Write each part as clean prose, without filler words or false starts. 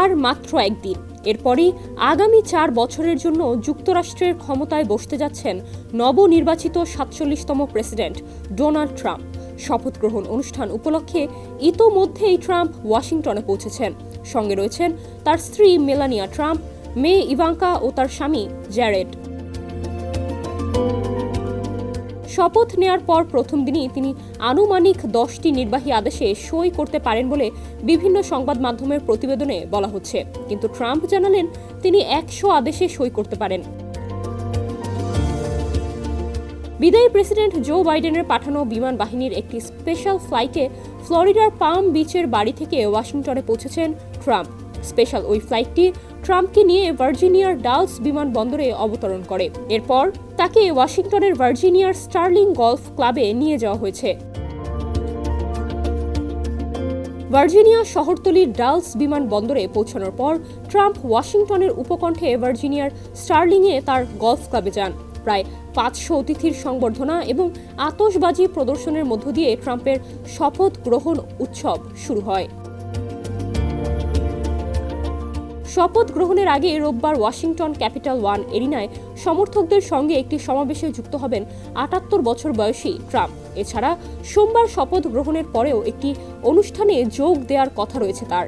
আর মাত্র একদিন, এরপরই আগামী ৪ বছরের জন্য যুক্তরাষ্ট্রের ক্ষমতায় বসতে যাচ্ছেন নবনির্বাচিত ৪৭তম প্রেসিডেন্ট ডোনাল্ড ট্রাম্প। শপথ গ্রহণ অনুষ্ঠান উপলক্ষে ইতোমধ্যেই ট্রাম্প ওয়াশিংটনে পৌঁছেছেন। সঙ্গে রয়েছেন তার স্ত্রী মেলানিয়া ট্রাম্প, মেয়ে ইভাঙ্কা ও তার স্বামী জ্যারেড। শপথ নেয়ার পর প্রথম দিনই তিনি আনুমানিক 10টি নির্বাহী আদেশে সই করতে পারেন বলে বিভিন্ন সংবাদ মাধ্যমের প্রতিবেদনে বলা হচ্ছে, কিন্তু ট্রাম্প জানালেন তিনি 100 আদেশে সই করতে পারেন। বিদায়ী প্রেসিডেন্ট জো বাইডেনের পাঠানো বিমান বাহিনীর একটি স্পেশাল ফ্লাইটে ফ্লোরিডার পাম বিচের বাড়ি থেকে ওয়াশিংটনে পৌঁছেছেন ট্রাম্প। স্পেশাল ওই ফ্লাইটটি ট্রাম্পকে নিয়ে ভার্জিনিয়ার ডালস বিমানবন্দরে অবতরণ করে। এরপর তাকে ওয়াশিংটনের ভার্জিনিয়ার স্টার্লিং গলফ ক্লাবে নিয়ে যাওয়া হয়েছে। ভার্জিনিয়া শহরতলির ডালস বিমানবন্দরে পৌঁছানোর পর ট্রাম্প ওয়াশিংটনের উপকণ্ঠে ভার্জিনিয়ার স্টার্লিংয়ে তার গলফ ক্লাবে যান। প্রায় 500 অতিথির সংবর্ধনা এবং আতশবাজি প্রদর্শনের মধ্য দিয়ে ট্রাম্পের শপথ গ্রহণ উৎসব শুরু হয়। শপথ গ্রহণের আগে রোববার ওয়াশিংটন ক্যাপিটাল ওয়ান এরিনায় সমর্থকদের সঙ্গে একটি সমাবেশে যুক্ত হবেন 78 বছর বয়সী ট্রাম্প। এছাড়া সোমবার শপথ গ্রহণের পরেও একটি অনুষ্ঠানে যোগ দেওয়ার কথা রয়েছে তার।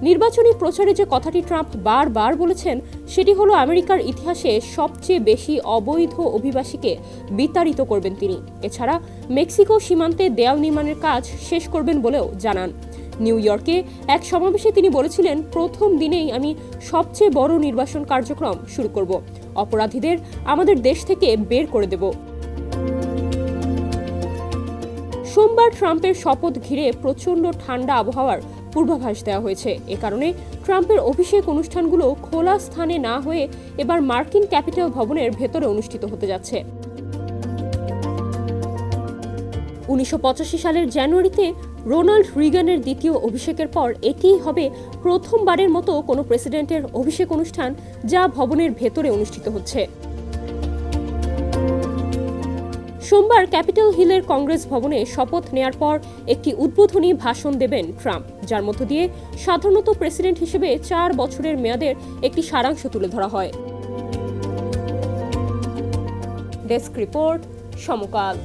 নির্বাচনী প্রচারে যে কথাটি ট্রাম্প বারবার বলেছেন সেটি হলো আমেরিকার ইতিহাসে সবচেয়ে বেশি অবৈধ অভিবাসীকে বিতাড়িত করবেন তিনি। এছাড়া মেক্সিকো সীমান্তে দেয়াল নির্মাণের কাজ শেষ করবেন বলেও জানান। নিউ ইয়র্কে এক সমাবেশে তিনি বলেছিলেন, প্রথম দিনেই আমি সবচেয়ে বড় নির্বাচন কার্যক্রম শুরু করব, অপরাধীদের আমাদের দেশ থেকে বের করে দেব। সোমবার ট্রাম্পের শপথ ঘিরে প্রচণ্ড ঠান্ডা আবহাওয়ার পূর্বাভাস দেওয়া হয়েছে। এ কারণে ট্রাম্পের অভিষেক অনুষ্ঠানগুলো খোলা স্থানে না হয়ে এবার মার্কিন ক্যাপিটাল ভবনের ভেতরে অনুষ্ঠিত হতে যাচ্ছে। 1985 সালের জানুয়ারিতে রোনাল্ড রিগানের দ্বিতীয় অভিষেকের পর এটিই হবে প্রথমবারের মতো কোনো প্রেসিডেন্টের অভিষেক অনুষ্ঠান যা ভবনের ভেতরে অনুষ্ঠিত হচ্ছে। সোমবার ক্যাপিটল হিলের কংগ্রেস ভবনে শপথ নেয়ার পর একটি উদ্বোধনী ভাষণ দেবেন ট্রাম্প, যার মধ্য দিয়ে সাধারণত প্রেসিডেন্ট হিসেবে 4 বছরের মেয়াদের একটি সারাংশ তুলে ধরা হয়। ডেস্ক রিপোর্ট, সমকাল।